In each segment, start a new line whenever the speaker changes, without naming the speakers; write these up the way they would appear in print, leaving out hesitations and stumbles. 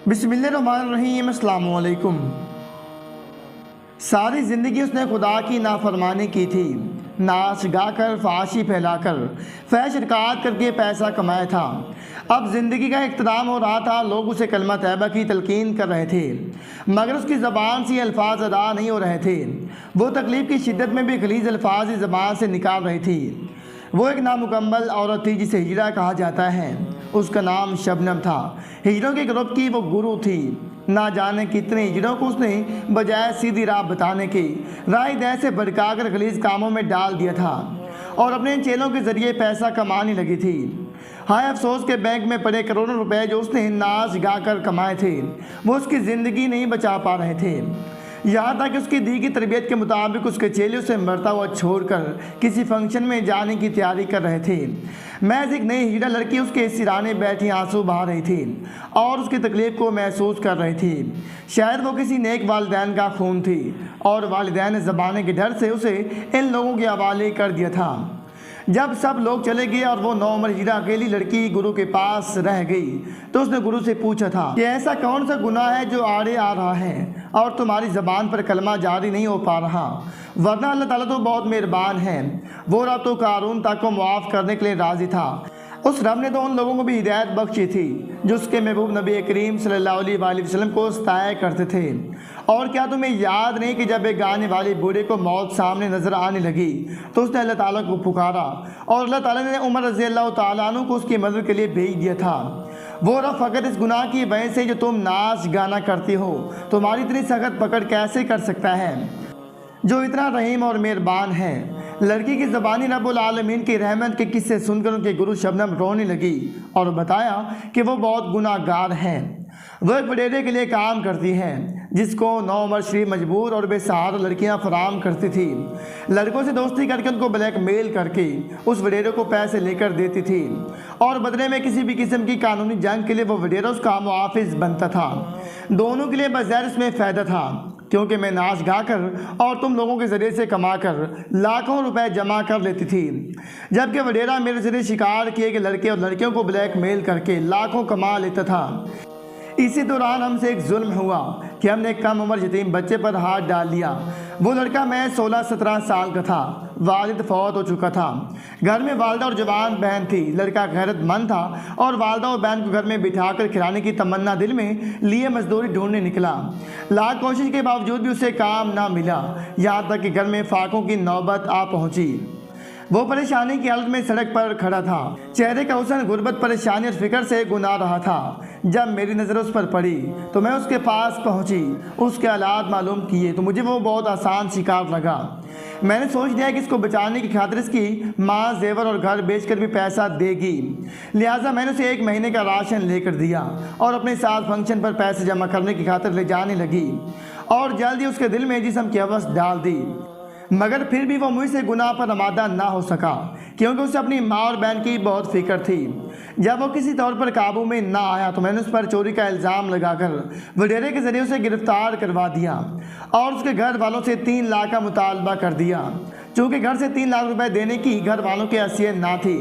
बिस्मिल्लाहिर्रहमानिर्रहीम। अस्सलाम वालेकुम। सारी ज़िंदगी उसने खुदा की नाफरमानी की थी, नाच गाकर फाशी फैलाकर फैश रिकात करके पैसा कमाया था। अब ज़िंदगी का इख्तिताम हो रहा था, लोग उसे कलमा तैयबा की तलकीन कर रहे थे, मगर उसकी ज़बान से अल्फाज अदा नहीं हो रहे थे। वो तकलीफ़ की शिद्दत में भी खलीज अल्फाज ज़बान से निकाल रही थी। वो एक नामुकम्मल औरत थी जिसे हिजरा कहा जाता है। उसका नाम शबनम था। हिजरों के ग्रुप की वो गुरु थी। ना जाने कितने हिजड़ों को उसने बजाय सीधी राह बताने के राह दह से भड़काकर खलीज कामों में डाल दिया था और अपने चेलों के ज़रिए पैसा कमाने लगी थी। हाय अफसोस के बैंक में पड़े करोड़ों रुपए जो उसने नाच गाकर कमाए थे, वो उसकी ज़िंदगी नहीं बचा पा रहे थे। यहाँ तक कि उसकी दी की तरबियत के मुताबिक उसके चेले उसे मरता हुआ छोड़कर किसी फंक्शन में जाने की तैयारी कर रहे थे। महज एक नई हीरा लड़की उसके सिराने बैठी आंसू बहा रही थी और उसकी तकलीफ़ को महसूस कर रही थी। शायद वो किसी नेक वालिदैन का खून थी और वालिदैन ने ज़बान के डर से उसे इन लोगों के हवाले कर दिया था। जब सब लोग चले गए और वो 9 उम्र हीरा अकेली लड़की गुरु के पास रह गई तो उसने गुरु से पूछा था कि ऐसा कौन सा गुनाह है जो आड़े आ रहा है और तुम्हारी ज़बान पर कलमा जारी नहीं हो पा रहा, वरना अल्लाह ताला तो बहुत मेहरबान है। वो रब तो कारून तक को मुआफ़ करने के लिए राज़ी था। उस रब ने तो उन लोगों को भी हिदायत बख्शी थी जो उसके महबूब नबी करीम सल्लल्लाहु अलैहि वसल्लम को सताया करते थे। और क्या तुम्हें याद नहीं कि जब एक गाने वाले बूढ़े को मौत सामने नज़र आने लगी तो उसने अल्लाह ताला को पुकारा और अल्लाह ताला ने उमर रज़ी अल्लाह ताला अन्हु को उसकी मदद के लिए भेज दिया था। वो रब फ़कत इस गुनाह की वजह से जो तुम नाच गाना करती हो तुम्हारी इतनी सख्त पकड़ कैसे कर सकता है, जो इतना रहीम और मेहरबान है। लड़की की ज़बानी रब्बुल आलमीन की रहमत के किस्से सुनकर उनके गुरु शबनम रोने लगी और बताया कि वो बहुत गुनाहगार है। वो एक वडेरे के लिए काम करती है जिसको 9 उम्र शरीफ मजबूर और बेसहारा लड़कियां फराम करती थी। लड़कों से दोस्ती करके उनको ब्लैकमेल करके उस वडेरे को पैसे लेकर देती थी और बदले में किसी भी किस्म की कानूनी जंग के लिए वो वडेरा उसका मुआफिज बनता था। दोनों के लिए बज़ाहिर इसमें फ़ायदा था क्योंकि मैं नाच गाकर और तुम लोगों के ज़रिए से कमाकर लाखों रुपए जमा कर लेती थी, जबकि वडेरा मेरे ज़रिए शिकार किए गए लड़के और लड़कियों को ब्लैकमेल करके लाखों कमा लेता था। इसी दौरान हमसे एक जुल्म हुआ कि हमने एक कम उम्र यतीम बच्चे पर हाथ डाल लिया। वो लड़का मैं 16-17 साल का था। वालिद फौत हो चुका था। घर में वालदा और जवान बहन थी। लड़का गैरतमंद था और वालदा और बहन को घर में बिठाकर खिलाने की तमन्ना दिल में लिए मजदूरी ढूंढने निकला। लाख कोशिश के बावजूद भी उसे काम ना मिला, यहाँ तक कि घर में फाकों की नौबत आ पहुँची। वो परेशानी की हालत में सड़क पर खड़ा था। चेहरे का हुस्न गुर्बत, परेशानी और फिक्र से गुनाह रहा था। जब मेरी नज़र उस पर पड़ी तो मैं उसके पास पहुंची, उसके हालात मालूम किए तो मुझे वो बहुत आसान शिकार लगा। मैंने सोच लिया कि इसको बचाने की खातिर इसकी माँ जेवर और घर बेचकर भी पैसा देगी, लिहाजा मैंने उसे 1 महीने का राशन लेकर दिया और अपने साथ फंक्शन पर पैसे जमा करने की खातिर ले जाने लगी और जल्दी उसके दिल में जिस्म की हवस डाल दी। मगर फिर भी वो मुझसे गुनाह पर आमादा ना हो सका क्योंकि उसे अपनी माँ और बहन की बहुत फिक्र थी। जब वो किसी तौर पर काबू में ना आया तो मैंने उस पर चोरी का इल्ज़ाम लगाकर वडेरे के ज़रिए उसे गिरफ्तार करवा दिया और उसके घर वालों से 3 लाख का मुतालबा कर दिया। चूँकि घर से 3 लाख रुपए देने की घर वालों की हैसियत ना थी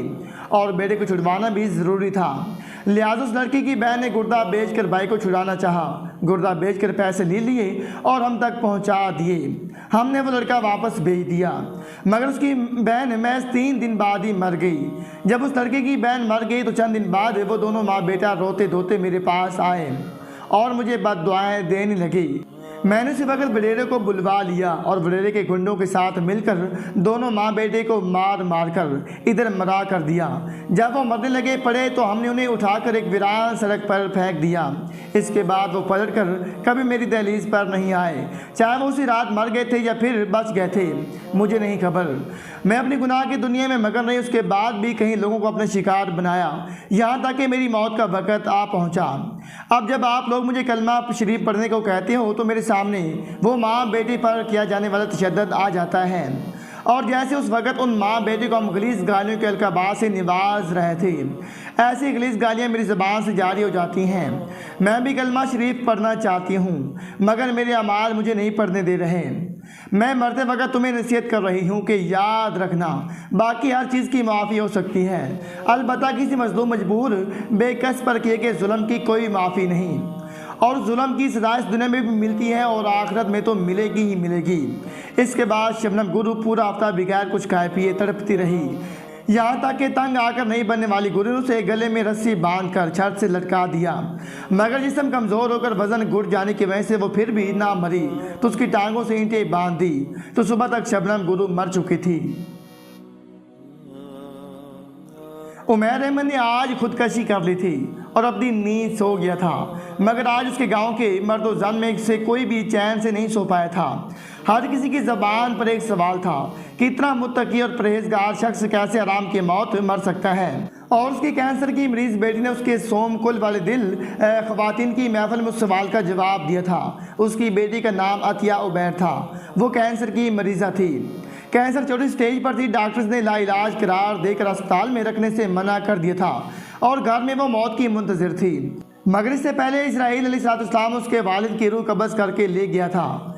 और बेटे को छुड़वाना भी ज़रूरी था, लिहाजा उस लड़की की बहन ने गुर्दा बेचकर भाई को छुड़ाना चाहा। गुर्दा बेचकर पैसे ले लिए और हम तक पहुंचा दिए। हमने वो लड़का वापस भेज दिया, मगर उसकी बहन महज 3 दिन बाद ही मर गई। जब उस लड़के की बहन मर गई तो चंद दिन बाद वो दोनों माँ बेटा रोते धोते मेरे पास आए और मुझे बद्दुआएं देने लगी। मैंने उसी वक्त वडेरे को बुलवा लिया और वडेरे के गुंडों के साथ मिलकर दोनों माँ बेटे को मार मार कर इधर मरा कर दिया। जब वो मरने लगे पड़े तो हमने उन्हें उठाकर एक वीरान सड़क पर फेंक दिया। इसके बाद वो पलट कर कभी मेरी दहलीज पर नहीं आए, चाहे वो उसी रात मर गए थे या फिर बच गए थे, मुझे नहीं खबर। मैं अपनी गुनाह की दुनिया में मगन रही, उसके बाद भी कहीं लोगों को अपने शिकार बनाया, यहाँ तक कि मेरी मौत का वक़्त आ पहुँचा। अब जब आप लोग मुझे कलमा शरीफ पढ़ने को कहते हो तो मेरे सामने वो माँ बेटी पर किया जाने वाला तशद्दुद आ जाता है और जैसे उस वक़्त उन माँ बेटी को हम गलीज़ गालियों के अलकाबात से निवाज रहे थे, ऐसी गलीज़ गालियाँ मेरी ज़बान से जारी हो जाती हैं। मैं भी कलमा शरीफ पढ़ना चाहती हूँ मगर मेरे अमाल मुझे नहीं पढ़ने दे रहे। मैं मरते वक्त तुम्हें नसीहत कर रही हूँ कि याद रखना, बाकी हर चीज़ की माफ़ी हो सकती है, अलबत्ता किसी मजलूम मजबूर बेकस पर किए गए जुल्म की कोई माफ़ी नहीं। और जुल्म की सजा इस दुनिया में भी मिलती है और आखिरत में तो मिलेगी ही मिलेगी। इसके बाद शबनम गुरु पूरा हफ्ता बगैर कुछ खाए पिए तड़पती रही, यहाँ तक कि तंग आकर नहीं बनने वाली गुरु ने उसे गले में रस्सी बांधकर छत से लटका दिया। मगर जिस्म कमज़ोर होकर वजन घुट जाने की वजह से वो फिर भी ना मरी तो उसकी टांगों से ईंटें बांध दी तो सुबह तक शबनम गुरु मर चुकी थी। उमैर अहमद ने आज खुदकशी कर ली थी और अपनी नींद सो गया था, मगर आज उसके गांव के मर्दो जन में से कोई भी चैन से नहीं सो पाया था। हर किसी की ज़बान पर एक सवाल था कि इतना मुत्तकी और परहेजगार शख्स कैसे आराम की मौत मर सकता है। और उसकी कैंसर की मरीज बेटी ने उसके सोम कुल वाले दिल ख़वातीन की महफिल में उस सवाल का जवाब दिया था। उसकी बेटी का नाम अतिया उबैर था। वो कैंसर की मरीज़ा थी, कैंसर चौथी स्टेज पर थी। डॉक्टर्स ने लाइलाज करार देकर अस्पताल में रखने से मना कर दिया था और घर में वो मौत की मुंतज़िर थी। मगर इससे पहले इसराइल अलैहिस्सलाम उसके वालिद की रूह कब्ज़ करके ले गया था।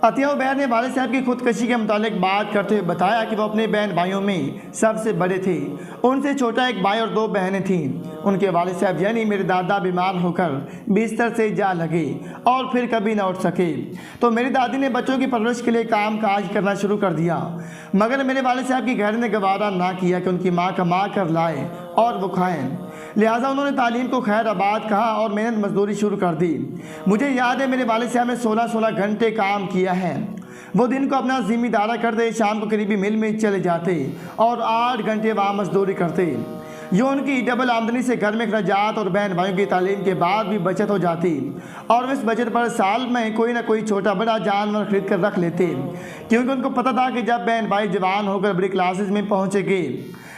अतिया उबैर ने वालिद साहब की खुदकशी के मुतालिक बात करते हुए बताया कि वो अपने बहन भाइयों में सबसे बड़े थे। उनसे छोटा एक भाई और 2 बहनें थीं। उनके वालिद साहब यानी मेरे दादा बीमार होकर बिस्तर से जा लगे और फिर कभी न उठ सके तो मेरी दादी ने बच्चों की परवरिश के लिए काम काज करना शुरू कर दिया। मगर मेरे वालिद साहब की घर ने गवारा ना किया कि उनकी माँ कमा कर लाए और वो खाएँ, लिहाजा उन्होंने तालीम को खैर आबाद कहा और मेहनत मजदूरी शुरू कर दी। मुझे याद है मेरे वालिद साहब ने 16-16 घंटे काम किया है। वो दिन को अपना जिम्मेदारा करते, शाम को करीबी मिल में चले जाते और 8 घंटे वहाँ मजदूरी करते। ये उनकी डबल आमदनी से घर में अखराजात और बहन भाइयों की तालीम के बाद भी बचत हो जाती और इस बचत पर साल में कोई ना कोई छोटा बड़ा जानवर खरीद कर रख लेते, क्योंकि उनको पता था कि जब बहन भाई जवान होकर बड़ी क्लासेस में पहुँचेंगे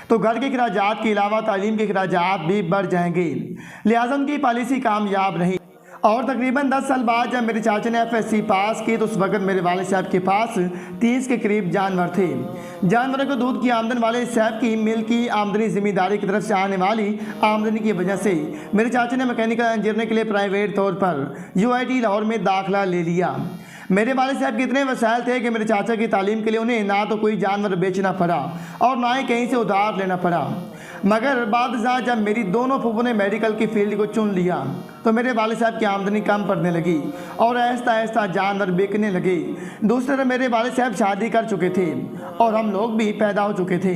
तो घर के अखराजात के अलावा तालीम के अखराजात भी बढ़ जाएंगे। लिहाजा उनकी पॉलिसी कामयाब रही और तकरीबन 10 साल बाद जब मेरे चाचा ने FSC पास की तो उस वक्त मेरे वालिद साहब के पास 30 के करीब जानवर थे। जानवरों को दूध की आमदन वाले साहब की मिल की आमदनी ज़िम्मेदारी की तरफ से आने वाली आमदनी की वजह से मेरे चाचा ने मैकेनिकल इंजीनियरिंग के लिए प्राइवेट तौर पर UIT लाहौर में दाखिला ले लिया। मेरे वालिद साहब के इतने वसाइल थे कि मेरे चाचा की तालीम के लिए उन्हें ना तो कोई जानवर बेचना पड़ा और ना ही कहीं से उधार लेना पड़ा। मगर बाद जब मेरी दोनों फूफों ने मेडिकल की फील्ड को चुन लिया तो मेरे वालिद साहब की आमदनी कम पड़ने लगी और आहिस्ता आहिस्ता जानवर बिकने लगे। दूसरी तरफ मेरे वालिद साहब शादी कर चुके थे और हम लोग भी पैदा हो चुके थे,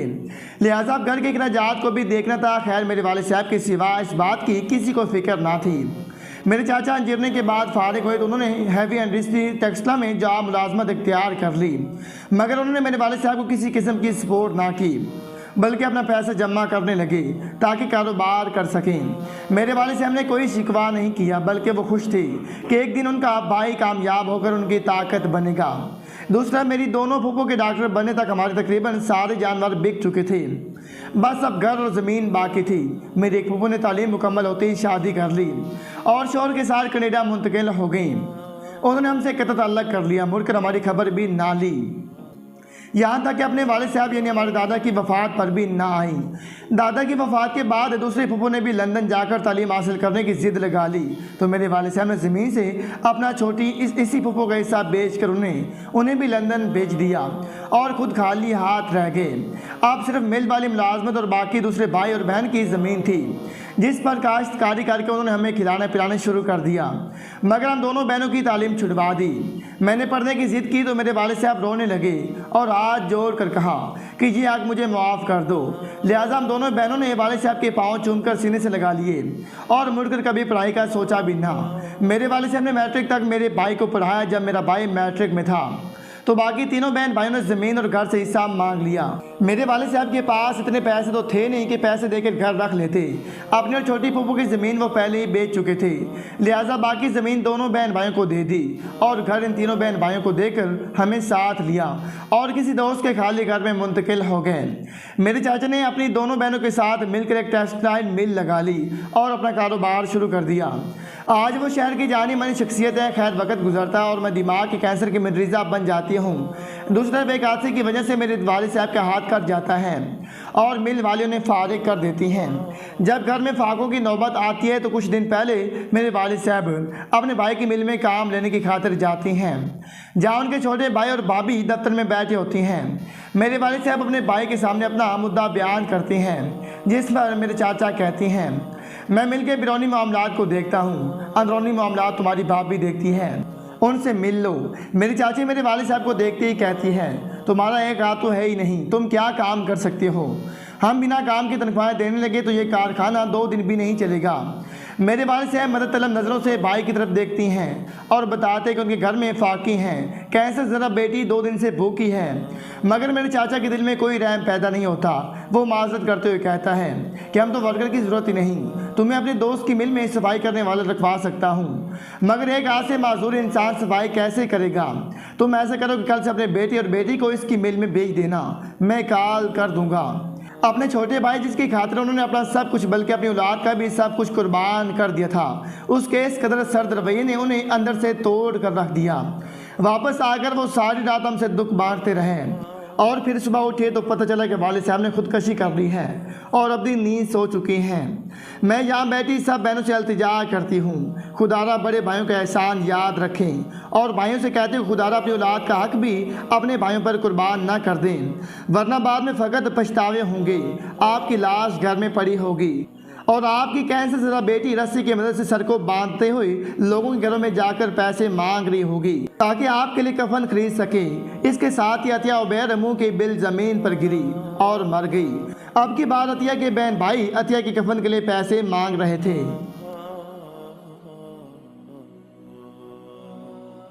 लिहाजा घर के अखराजात को भी देखना था। खैर मेरे वालिद साहब के सिवा इस बात की किसी को फिक्र ना थी। मेरे चाचा इंजीनियरिंग के बाद फारिग हुए तो उन्होंने हैवी इंडस्ट्री टेक्सटाइल में जॉब मुलाजमत इख्तियार कर ली, मगर उन्होंने मेरे वालिद साहब को किसी किस्म की सपोर्ट ना की बल्कि अपना पैसा जमा करने लगे ताकि कारोबार कर सकें। मेरे वालिद साहब ने कोई शिकवा नहीं किया बल्कि वो खुश थे कि एक दिन उनका भाई कामयाब होकर उनकी ताकत बनेगा। दूसरा, मेरी दोनों फूफों के डॉक्टर बनने तक हमारे तकरीबन सारे जानवर बिक चुके थे, बस अब घर और ज़मीन बाकी थी। मेरी एक फूफो ने तालीम मुकम्मल होते ही शादी कर ली और शौहर के साथ कनाडा मुंतकिल हो गई। उन्होंने हमसे कतई अलग कर लिया, मुड़कर हमारी खबर भी ना ली, यहाँ तक कि अपने वालिद साहब यानी हमारे दादा की वफ़ात पर भी ना आई। दादा की वफ़ात के बाद दूसरे फूफो ने भी लंदन जाकर तालीम हासिल करने की ज़िद लगा ली तो मेरे वालिद साहब ने ज़मीन से अपना छोटी इसी फूफो का हिस्सा बेच कर उन्हें भी लंदन भेज दिया और ख़ुद खाली हाथ रह गए। अब सिर्फ मिल वाली मुलाजमत और बाकी दूसरे भाई और बहन की ज़मीन थी जिस पर काश्तकारी करके उन्होंने हमें खिलाना पिलाना शुरू कर दिया, मगर हम दोनों बहनों की तालीम छुड़वा दी। मैंने पढ़ने की ज़िद की तो मेरे वालिद साहब रोने लगे और हाथ जोड़ कर कहा कि जी आप मुझे माफ़ कर दो। लिहाजा हम दोनों बहनों ने वालिद साहब के पाँव चूमकर सीने से लगा लिए और मुड़कर कभी पढ़ाई का सोचा भी ना। मेरे वालिद साहब ने मैट्रिक तक मेरे भाई को पढ़ाया। जब मेरा भाई मैट्रिक में था तो बाकी तीनों बहन भाइयों ने ज़मीन और घर से हिस्सा मांग लिया। मेरे वालिद साहब के पास इतने पैसे तो थे नहीं कि पैसे देकर घर रख लेते। अपनी और छोटी फूफू की ज़मीन वो पहले ही बेच चुके थे, लिहाजा बाकी ज़मीन दोनों बहन भाइयों को दे दी और घर इन तीनों बहन भाइयों को देकर हमें साथ लिया और किसी दोस्त के खाली घर में मुंतकिल हो गए। मेरे चाचा ने अपनी दोनों बहनों के साथ मिलकर एक टेक्सटाइल मिल लगा ली और अपना कारोबार शुरू कर दिया। आज वो शहर की जानी मानी शख्सियत है। खैर वक्त गुजरता है और मैं दिमाग के कैंसर की मरीज़ा बन जाती हूँ। दूसरी तरफ एक हादसे की वजह से मेरे वालिद साहब का हाथ कट जाता है और मिल वाले उन्हें फारिग कर देती हैं। जब घर में फाकों की नौबत आती है तो कुछ दिन पहले मेरे वालिद साहब अपने भाई की मिल में काम लेने की खातिर जाती हैं, जहाँ उनके छोटे भाई और भाभी दफ्तर में बैठे होती हैं। मेरे वालिद साहब अपने भाई के सामने अपना मुद्दा बयान करती हैं, जिस पर मेरे चाचा कहती हैं मैं मिल के बिरौनी मामलात को देखता हूँ, अंदरूनी मामला तुम्हारी भाभी देखती है, उनसे मिल लो। मेरी चाची मेरे वालिद साहब को देखते ही कहती है, तुम्हारा एक हाथ तो है ही नहीं, तुम क्या काम कर सकते हो। हम बिना काम की तनख्वाहें देने लगे तो ये कारखाना 2 दिन भी नहीं चलेगा। मेरे वालिद साहब मदद तलब नज़रों से भाई की तरफ देखती हैं और बताते कि उनके घर में फाकी हैं, कैसे ज़रा बेटी 2 दिन से भूखी है। मगर मेरे चाचा के दिल में कोई रहम पैदा नहीं होता। वो माजरत करते हुए कहता है कि हम तो वर्कर की ज़रूरत ही नहीं, तुम्हें अपने दोस्त की मिल में सफाई करने वाला रखवा सकता हूँ, मगर एक हाथ से माजूर इंसान सफाई कैसे करेगा। तुम ऐसा करो कि कल से अपने बेटी और बेटी को इसकी मिल में भेज देना, मैं कॉल कर दूंगा। अपने छोटे भाई जिसकी खातिर उन्होंने अपना सब कुछ बल्कि अपनी औलाद का भी सब कुछ कुर्बान कर दिया था, उसके इस कदर सर्द रवैये ने उन्हें अंदर से तोड़ कर रख दिया। वापस आकर वो सारी रात हमसे दुख बांटते रहे और फिर सुबह उठे तो पता चला कि वालिद साहब ने खुदकशी कर ली है और अपनी नींद सो चुकी हैं। मैं यहाँ बैठी सब बहनों से इल्तिजा करती हूँ, खुदारा बड़े भाइयों का एहसान याद रखें और भाइयों से कहते हैं खुदारा अपनी औलाद का हक भी अपने भाइयों पर कुर्बान ना कर दें, वरना बाद में फ़कत पछतावे होंगे। आपकी लाश घर में पड़ी होगी और आपकी कैंसर ज़रा बेटी रस्सी की मदद से सर को बांधते हुए लोगों के घरों में जाकर पैसे मांग रही होगी ताकि आपके लिए कफन खरीद सके। इसके साथ ही अतिया उबैर मुंह की बिल ज़मीन पर गिरी और मर गई। अब की बार अतिया के बहन भाई अतिया के कफन के लिए पैसे मांग रहे थे।